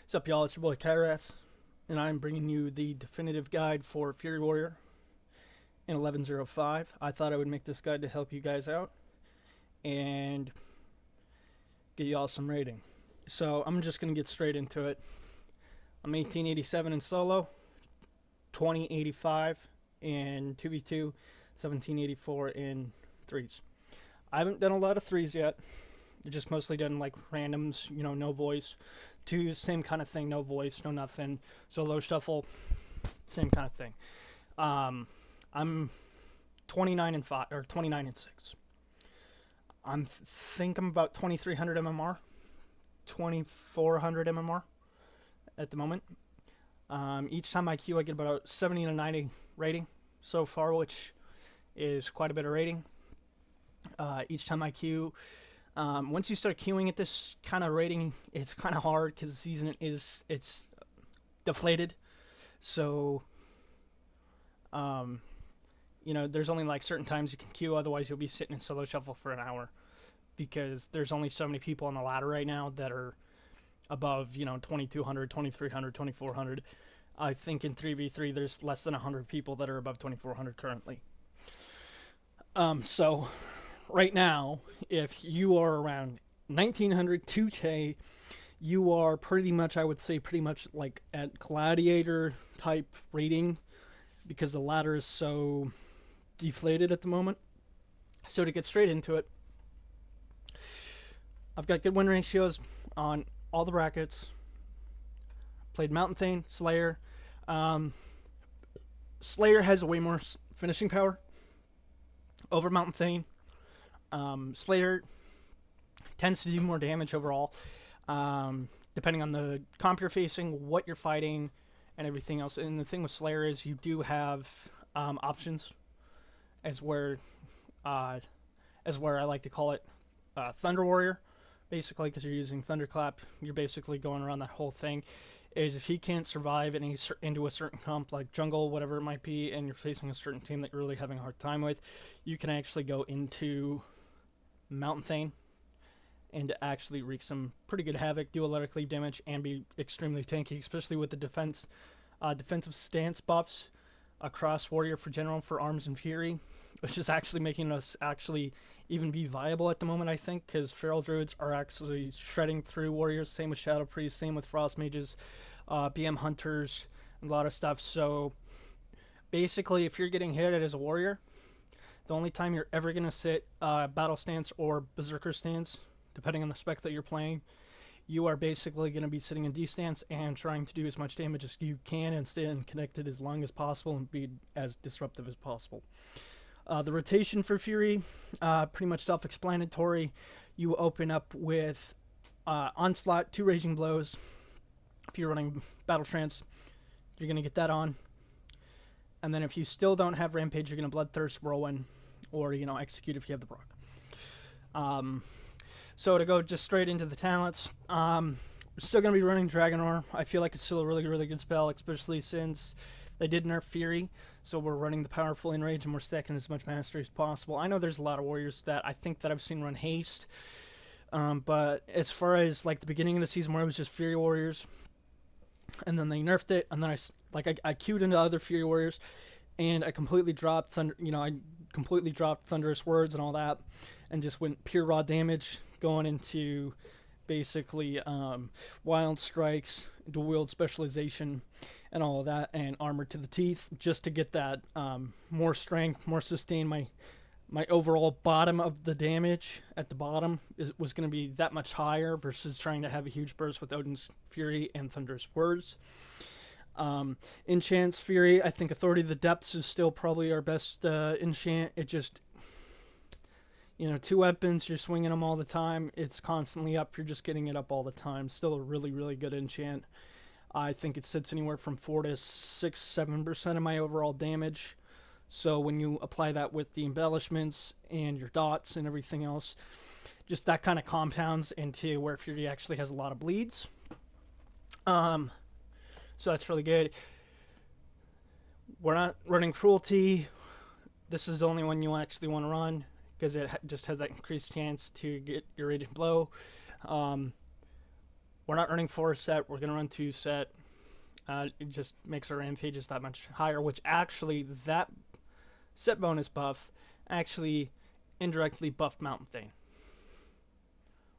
What's up, y'all? It's your boy Kairas, and I'm bringing you the definitive guide for Fury Warrior in 11.05. I thought I would make this guide to help you guys out and get y'all some rating. So I'm just going to get straight into it. I'm 1887 in solo, 2085 in 2v2, 1784 in threes. I haven't done a lot of threes yet. I've just mostly done like randoms, no voice. Twos, same kind of thing, no voice, no nothing. Solo shuffle, same kind of thing. I'm 29 and 5 or 29 and 6. Think I'm about 2300 MMR, 2400 MMR at the moment. Each time I queue, I get about 70 to 90 rating so far, which is quite a bit of rating. Each time I queue, once you start queuing at this kind of rating, it's kind of hard because the season it's deflated. So, there's only like certain times you can queue. Otherwise, you'll be sitting in solo shuffle for an hour because there's only so many people on the ladder right now that are above 2200, 2300, 2400. I think in 3v3 there's less than 100 people that are above 2400 currently. So right now, if you are around 1900, 2k, you are pretty much, I would say, pretty much like at gladiator type rating because the ladder is so deflated at the moment. So to get straight into it, I've got good win ratios on all the brackets. Played Mountaine, Slayer. Slayer has way more finishing power over Mountaine. Slayer tends to do more damage overall, depending on the comp you're facing, what you're fighting, and everything else. And the thing with Slayer is you do have options, as where I like to call it Thunder Warrior, basically, because you're using Thunderclap. You're basically going around that whole thing. Is if he can't survive into a certain comp like jungle, whatever it might be, and you're facing a certain team that you're really having a hard time with, you can actually go into Mountaine and actually wreak some pretty good havoc, do a lot of cleave damage, and be extremely tanky, especially with the defensive stance buffs across Warrior for general, for arms and fury, which is actually making us actually even be viable at the moment, I think, because Feral Druids are actually shredding through Warriors, same with Shadow Priests, same with Frost Mages, BM Hunters, and a lot of stuff. So basically, if you're getting hit as a Warrior, the only time you're ever going to sit Battle Stance or Berserker Stance, depending on the spec that you're playing, you are basically going to be sitting in D-Stance and trying to do as much damage as you can and stay connected as long as possible and be as disruptive as possible. The rotation for Fury, pretty much self-explanatory. You open up with Onslaught, 2 Raging Blows. If you're running Battle Trance, you're going to get that on. And then if you still don't have Rampage, you're going to Bloodthirst, Whirlwind, or, Execute if you have the proc. So to go just straight into the talents, we're still going to be running Dragon Roar. I feel like it's still a really, really good spell, especially since they did nerf Fury. So we're running the powerful Enrage and we're stacking as much mastery as possible. I know there's a lot of warriors that I think that I've seen run Haste. But as far as like the beginning of the season where it was just Fury Warriors, and then they nerfed it, and then I queued into other Fury Warriors, and I completely dropped Thunderous Words and all that, and just went pure raw damage, going into basically Wild Strikes, dual wield specialization, and all of that, and armor to the teeth, just to get that more strength, more sustain. My overall bottom of the damage at the bottom was going to be that much higher versus trying to have a huge burst with Odin's Fury and Thunderous Words. Enchant's Fury, I think Authority of the Depths is still probably our best enchant. It just, 2 weapons, you're swinging them all the time. It's constantly up. You're just getting it up all the time. Still a really, really good enchant. I think it sits anywhere from 4 to 6, 7% of my overall damage. So when you apply that with the embellishments and your dots and everything else, just that kind of compounds into where Fury actually has a lot of bleeds. So that's really good. We're not running Cruelty. This is the only one you actually want to run because it just has that increased chance to get your Raging Blow. We're not running 4 set. We're gonna run 2 set. It just makes our rampages that much higher, which actually that set bonus buff actually indirectly buffed Mountain Thane,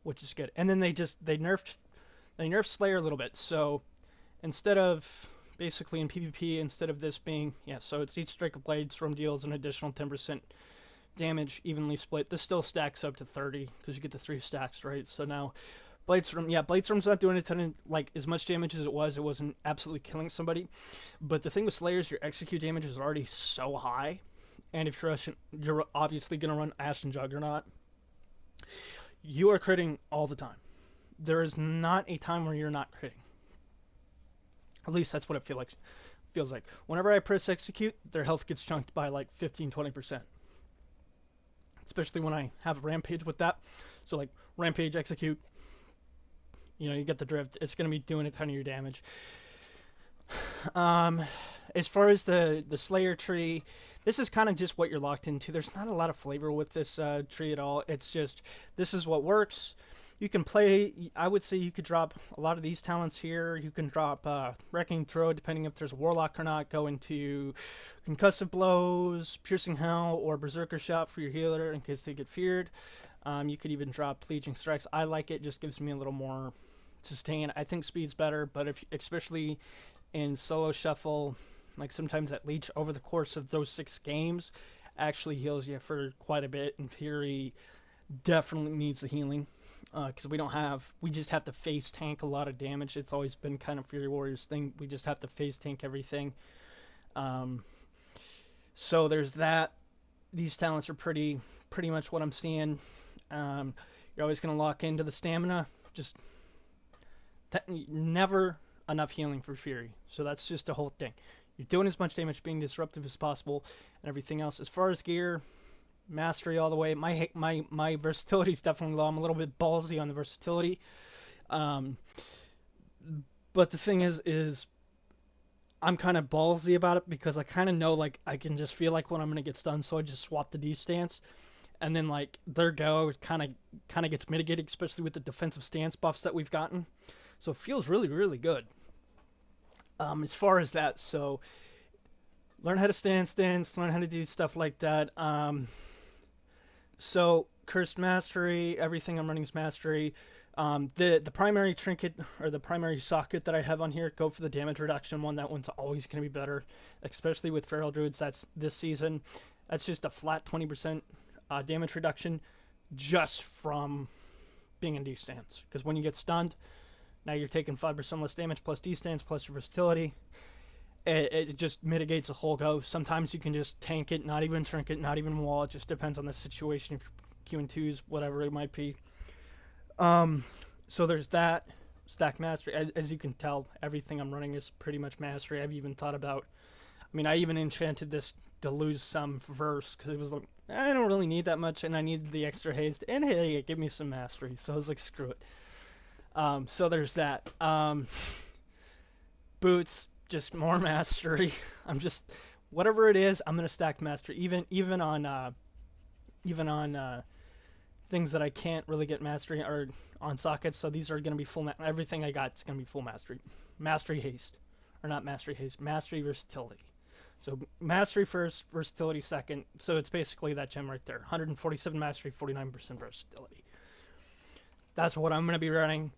which is good. And then they nerfed Slayer a little bit. So instead of basically in PvP, instead of this being so it's each strike of blade storm deals an additional 10% damage evenly split. This still stacks up to 30 because you get the 3 stacks, right? So now Blade Storm's not doing a ton of, like, as much damage as it was. It wasn't absolutely killing somebody. But the thing with Slayers, your execute damage is already so high. And if you're obviously going to run Ashen Juggernaut, you are critting all the time. There is not a time where you're not critting. At least that's what it feels like. Whenever I press execute, their health gets chunked by like 15-20%. Especially when I have a rampage with that. So like rampage, execute, you get the drift. It's going to be doing a ton of your damage. As far as the Slayer tree, this is kind of just what you're locked into. There's not a lot of flavor with this tree at all. It's just, this is what works. You can play, I would say you could drop a lot of these talents here. You can drop Wrecking Throw, depending if there's a Warlock or not. Go into Concussive Blows, Piercing Hell, or Berserker Shot for your healer in case they get feared. You could even drop Pledging Strikes. I like it, just gives me a little more sustain. I think speed's better, but especially in solo shuffle, like sometimes that leech over the course of those 6 games actually heals you for quite a bit. In Fury definitely needs the healing. Because we just have to face tank a lot of damage. It's always been kind of Fury Warriors thing. We just have to face tank everything. So there's that. These talents are pretty much what I'm seeing. You're always going to lock into the stamina. Just never enough healing for Fury. So that's just the whole thing. You're doing as much damage, being disruptive as possible, and everything else. As far as gear, mastery all the way. My versatility is definitely low. I'm a little bit ballsy on the versatility. But the thing is I'm kind of ballsy about it because I kind of know, like, I can just feel like when I'm going to get stunned, so I just swap the D stance. And then, like, their go kind of gets mitigated, especially with the defensive stance buffs that we've gotten. So it feels really, really good. As far as that, so learn how to stance, learn how to do stuff like that. So Cursed Mastery, everything I'm running is Mastery. The primary trinket, or the primary socket that I have on here, go for the damage reduction one. That one's always going to be better, especially with Feral Druids. That's this season. That's just a flat 20% damage reduction just from being in D-stance. Because when you get stunned, now you're taking 5% less damage plus D-stance plus your versatility. It just mitigates the whole go. Sometimes you can just tank it, not even trinket, not even wall. It just depends on the situation, Q&2s, whatever it might be. So there's that. Stack Mastery. As you can tell, everything I'm running is pretty much Mastery. I've even thought about, I even enchanted this to lose some verse, because it was like, I don't really need that much, and I needed the extra haste, and hey, give me some Mastery. So I was like, screw it. So there's that. Boots, just more Mastery. I'm just, whatever it is, I'm gonna stack Mastery, even on things that I can't really get Mastery, or on sockets. So these are gonna be full. Everything I got is gonna be full Mastery. Mastery haste, or not Mastery haste. Mastery versatility. So Mastery first, versatility second. So it's basically that gem right there. 147 Mastery, 49% versatility. That's what I'm gonna be running.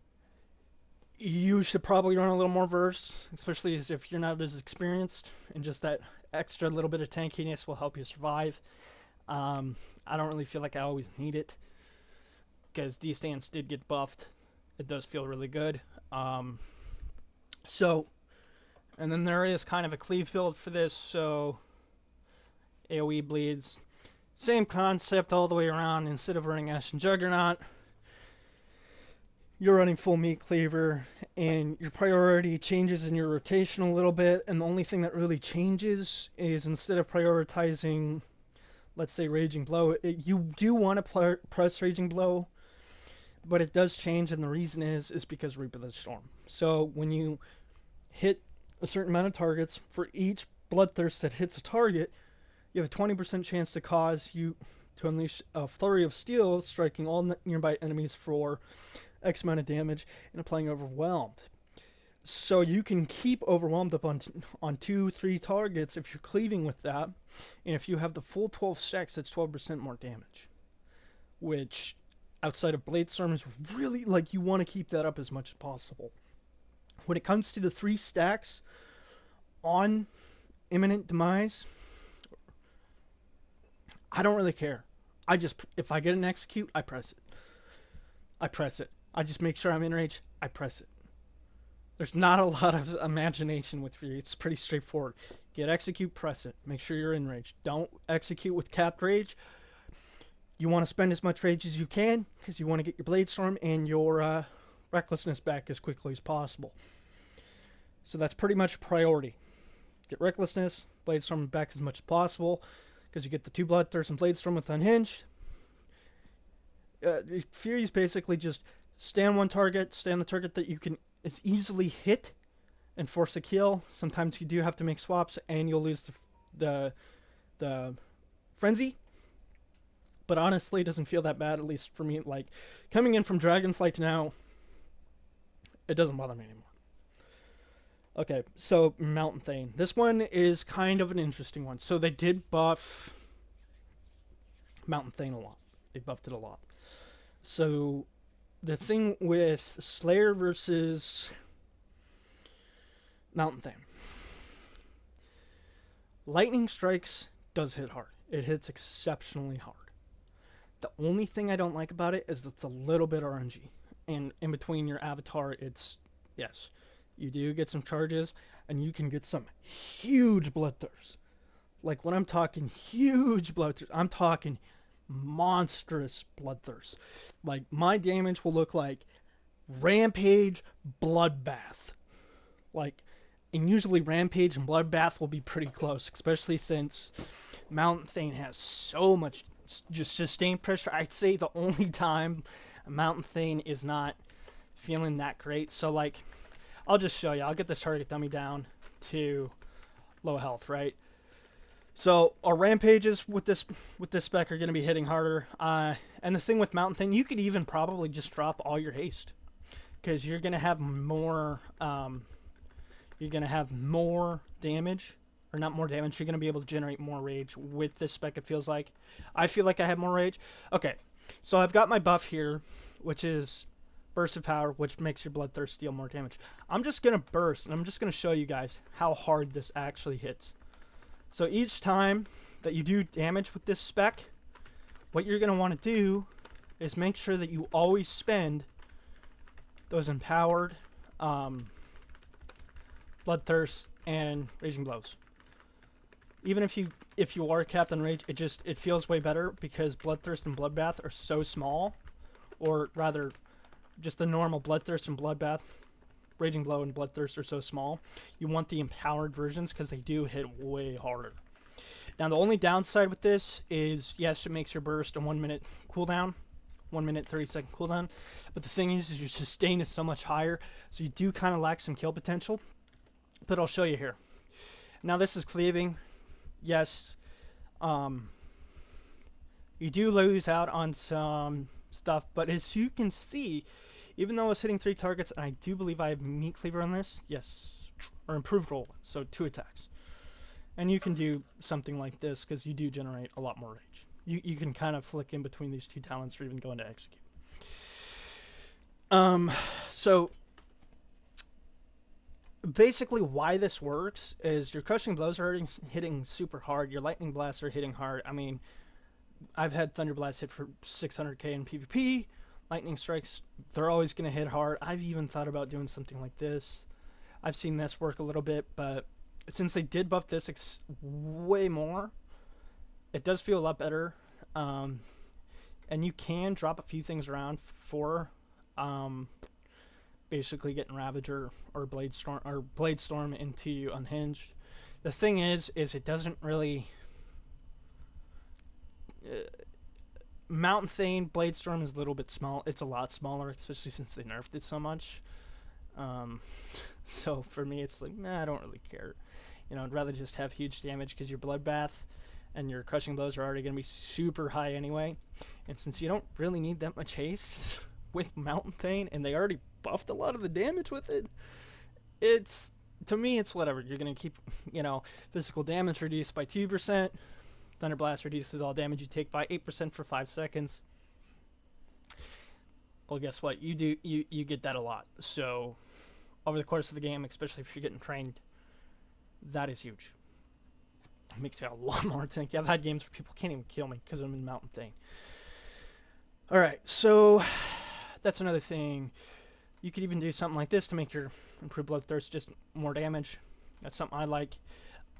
You should probably run a little more verse, especially as if you're not as experienced, and just that extra little bit of tankiness will help you survive. I don't really feel like I always need it, because D-stance did get buffed. It does feel really good. And then there is kind of a cleave build for this, so AoE bleeds. Same concept all the way around. Instead of running Ashen Juggernaut, you're running full meat cleaver, and your priority changes in your rotation a little bit, and the only thing that really changes is instead of prioritizing, let's say, Raging Blow, you do want to press Raging Blow, but it does change, and the reason is because Reap of the Storm. So when you hit a certain amount of targets, for each Bloodthirst that hits a target, you have a 20% chance to cause you to unleash a Flurry of Steel, striking all nearby enemies for X amount of damage and applying overwhelmed. So you can keep overwhelmed up on 2-3 targets if you're cleaving with that, and if you have the full 12 stacks, it's 12% more damage, which outside of Blade Storm is really, like, you want to keep that up as much as possible. When it comes to the 3 stacks on Imminent Demise, I don't really care. If I get an execute, I press it. I just make sure I'm in range, I press it. There's not a lot of imagination with Fury. It's pretty straightforward. Get execute, press it. Make sure you're in rage. Don't execute with capped rage. You want to spend as much rage as you can because you want to get your Blade Storm and your Recklessness back as quickly as possible. So that's pretty much a priority. Get Recklessness, Blade Storm back as much as possible because you get the 2 Bloodthirst and Blade Storm with Unhinged. Fury is basically just stay on one target, stay on the target that you can is easily hit and force a kill. Sometimes you do have to make swaps and you'll lose the frenzy. But honestly, it doesn't feel that bad, at least for me. Like, coming in from Dragonflight to now, it doesn't bother me anymore. Okay, so Mountain Thane. This one is kind of an interesting one. So they did buff Mountain Thane a lot. They buffed it a lot. So the thing with Slayer versus Mountain Thane. Lightning Strikes does hit hard. It hits exceptionally hard. The only thing I don't like about it is it's a little bit RNG. And in between your avatar, it's, yes, you do get some charges, and you can get some huge Bloodthirst. Like, when I'm talking huge Bloodthirst, I'm talking monstrous Bloodthirst. Like, my damage will look like Rampage Bloodbath. Like, and usually Rampage and Bloodbath will be pretty close, especially since Mountain Thane has so much just sustained pressure. I'd say the only time Mountain Thane is not feeling that great. So, like, I'll just show you. I'll get this target dummy down to low health, right? So our rampages with this spec are going to be hitting harder. And the thing with Mountain Thane, you could even probably just drop all your haste because you're going to have more. You're going to have more damage, or not more damage. You're going to be able to generate more rage with this spec. It feels like. I feel like I have more rage. Okay, so I've got my buff here, which is Burst of Power, which makes your Bloodthirst deal more damage. I'm just going to burst, and I'm just going to show you guys how hard this actually hits. So each time that you do damage with this spec, what you're going to want to do is make sure that you always spend those empowered Bloodthirst and Raging Blows. Even if you are capped on rage, it feels way better because Bloodthirst and Bloodbath are so small, or rather, just the normal Bloodthirst and Bloodbath, Raging Blow and Bloodthirst are so small. You want the empowered versions because they do hit way harder. Now, the only downside with this is, yes, it makes your burst a 1 minute cooldown, 1 minute 30-second cooldown. But the thing is your sustain is so much higher, so you do kind of lack some kill potential. But I'll show you here. Now, this is cleaving. Yes, you do lose out on some stuff, but as you can see, even though I was hitting 3 targets, and I do believe I have Meat Cleaver on this, yes, or improved roll, so 2 attacks. And you can do something like this because you do generate a lot more rage. You can kind of flick in between these 2 talents or even go into execute. So basically why this works is your Crushing Blows are hitting super hard, your Lightning Blasts are hitting hard. I mean, I've had Thunder Blast hit for 600k in PvP. Lightning Strikes, they're always going to hit hard. I've even thought about doing something like this. I've seen this work a little bit, but since they did buff this way more, it does feel a lot better. And you can drop a few things around for basically getting Ravager or Blade Storm into Unhinged. The thing is it doesn't really. Mountain Thane, Blade Storm is a little bit small. It's a lot smaller, especially since they nerfed it so much. So for me, it's like, I don't really care. You know, I'd rather just have huge damage because your Bloodbath and your Crushing Blows are already going to be super high anyway. And since you don't really need that much haste with Mountain Thane, and they already buffed a lot of the damage with it. It's, to me, it's whatever. You're gonna keep, physical damage reduced by 2%. Thunder Blast reduces all damage you take by 8% for 5 seconds. Well, guess what? You get that a lot. So, over the course of the game, especially if you're getting trained, that is huge. It makes you a lot more tanky. I've had games where people can't even kill me because I'm in Mountain Thane. Alright, so that's another thing. You could even do something like this to make your improved Bloodthirst just more damage. That's something I like.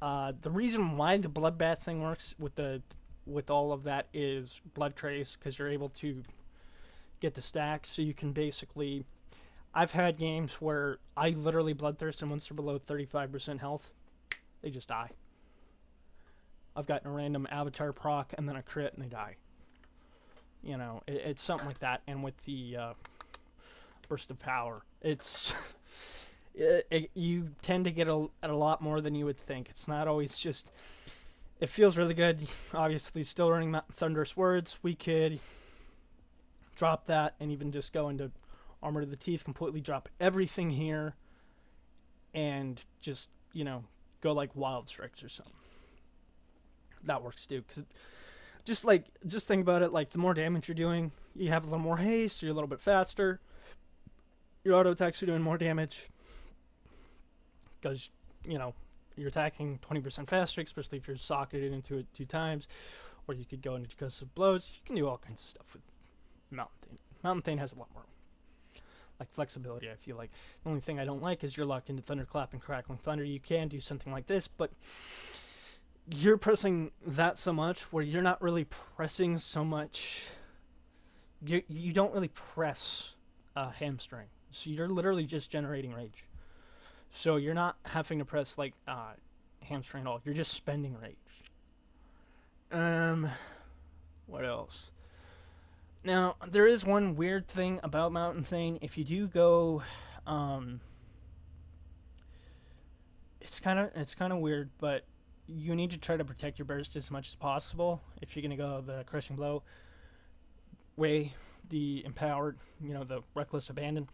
The reason why the Bloodbath thing works with all of that is Blood Craze, because you're able to get the stack, so you can basically... I've had games where I literally Bloodthirst, and once they're below 35% health, they just die. I've gotten a random avatar proc and then a crit and they die. It's something like that. And with the burst of power, it's you tend to get a lot more than you would think. It's not always just... It feels really good. Obviously, still running Thunderous Words. We could drop that and even just go into Armor to the Teeth, completely drop everything here, and just, go like Wild Strikes or something. That works too, because just think about it, like, the more damage you're doing, you have a little more haste, you're a little bit faster, your auto attacks are doing more damage, because, you're attacking 20% faster, especially if you're socketed into it 2 times, or you could go into concussive blows. You can do all kinds of stuff with Mountain Thane. Mountain Thane has a lot more, like, flexibility, I feel like. The only thing I don't like is you're locked into Thunderclap and Crackling Thunder. You can do something like this, but you're pressing that so much where you're not really pressing so much. You don't really press hamstring. So you're literally just generating rage. So you're not having to press, like, hamstring at all. You're just spending rage. What else? Now, there is one weird thing about Mountain Thane. If you do go, it's kind of weird, but you need to try to protect your burst as much as possible. If you're gonna go the Crushing Blow way, the Empowered, the Reckless Abandon,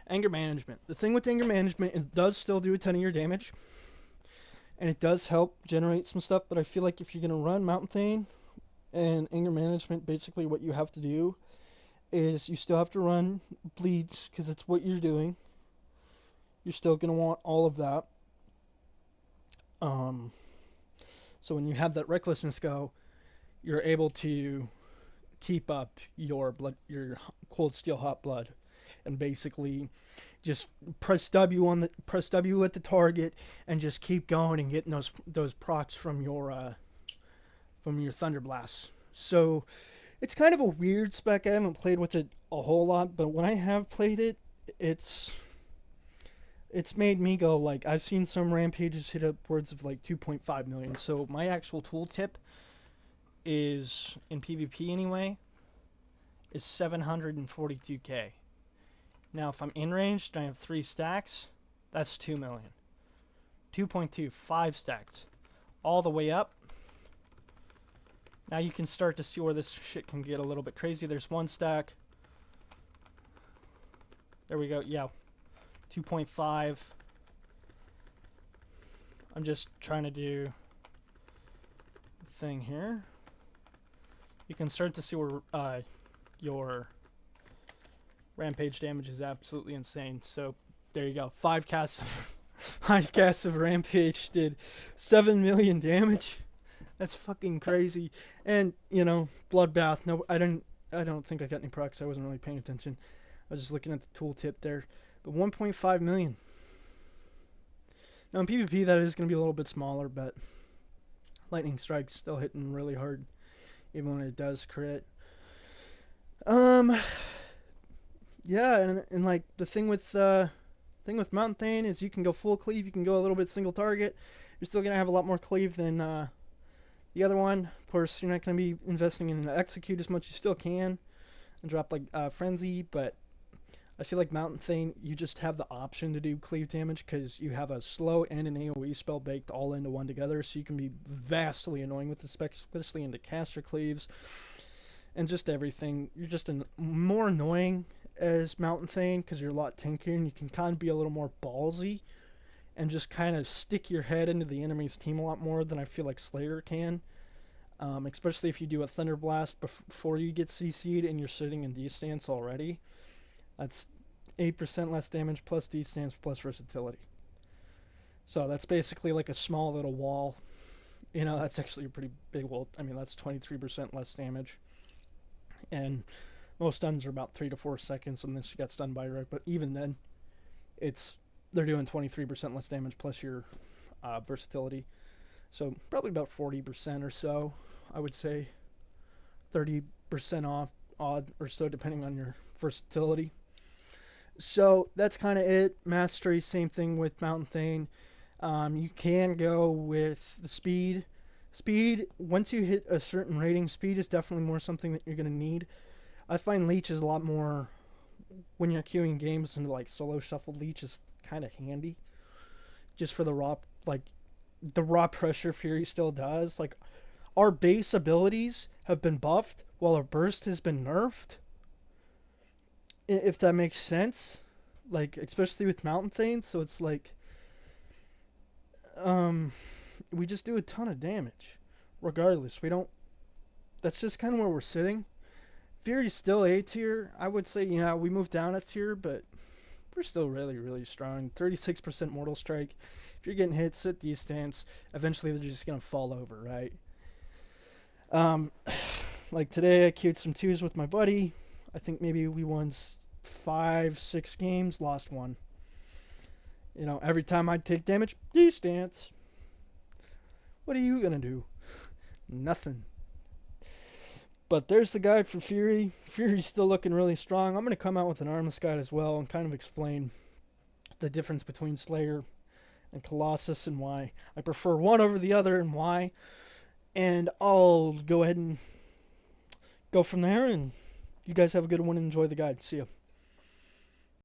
Anger Management. The thing with Anger Management, it does still do a ton of your damage, and it does help generate some stuff. But I feel like if you're gonna run Mountain Thane and Anger Management, basically what you have to do is you still have to run bleeds, because it's what you're doing. You're still going to want all of that. So when you have that recklessness go, you're able to keep up your cold steel hot blood, and basically just press W at the target and just keep going and getting those procs from your Thunder Blasts. So it's kind of a weird spec. I haven't played with it a whole lot, but when I have played it, it's made me go, like, I've seen some rampages hit upwards of like 2.5 million. So my actual tooltip is, in PvP anyway, is 742k. Now if I'm in range and I have 3 stacks, that's 2 million. 2.2, 5 stacks. All the way up. Now you can start to see where this shit can get a little bit crazy. There's 1 stack. There we go. Yeah. 2.5. I'm just trying to do a thing here. You can start to see where your rampage damage is absolutely insane. So there you go. 5 casts of rampage did 7 million damage. That's fucking crazy. And, Bloodbath. No, I don't think I got any procs. I wasn't really paying attention. I was just looking at the tooltip there. But 1.5 million. Now in PvP that is going to be a little bit smaller, but Lightning Strike's still hitting really hard, even when it does crit. Yeah, and like the thing with Mountain Thane is you can go full cleave, you can go a little bit single target. You're still gonna have a lot more cleave than the other one. Of course, you're not gonna be investing in execute as much. You still can and drop like frenzy, but I feel like Mountain Thane, you just have the option to do cleave damage because you have a slow and an AoE spell baked all into one together, so you can be vastly annoying with this spec, especially into caster cleaves and just everything. You're just more annoying as Mountain Thane because you're a lot tankier and you can kind of be a little more ballsy and just kind of stick your head into the enemy's team a lot more than I feel like Slayer can. Especially if you do a Thunder Blast before you get CC'd and you're sitting in D stance already. That's 8% less damage plus D stance plus versatility. So that's basically like a small little wall. You know, that's actually a pretty big wall. I mean, that's 23% less damage. And most stuns are about 3 to 4 seconds unless you got stunned by right. But even then, they're doing 23% less damage plus your versatility. So probably about 40% or so, I would say. 30% off, odd or so, depending on your versatility. So that's kind of it. Mastery, same thing with Mountain Thane. You can go with the speed. Speed, once you hit a certain rating, speed is definitely more something that you're going to need. I find Leech is a lot more, when you're queuing games into like solo shuffle, Leech is kind of handy. Just for the raw pressure Fury still does. Like, our base abilities have been buffed while our burst has been nerfed. If that makes sense. Like, especially with Mountain Thane, so it's like, we just do a ton of damage. Regardless, we don't. That's just kind of where we're sitting. Fury's still A tier. I would say, we moved down a tier, but we're still really, really strong. 36% Mortal Strike. If you're getting hit, sit D stance. Eventually, they're just gonna fall over, right? Like today, I queued some 2s with my buddy. I think maybe we won 5-6 games, lost 1. Every time I'd take damage, D stance. What are you gonna do? Nothing. But there's the guide for Fury. Fury's still looking really strong. I'm gonna come out with an armless guide as well and kind of explain the difference between Slayer and Colossus and why I prefer one over the other and why. And I'll go ahead and go from there. And you guys have a good one and enjoy the guide. See ya.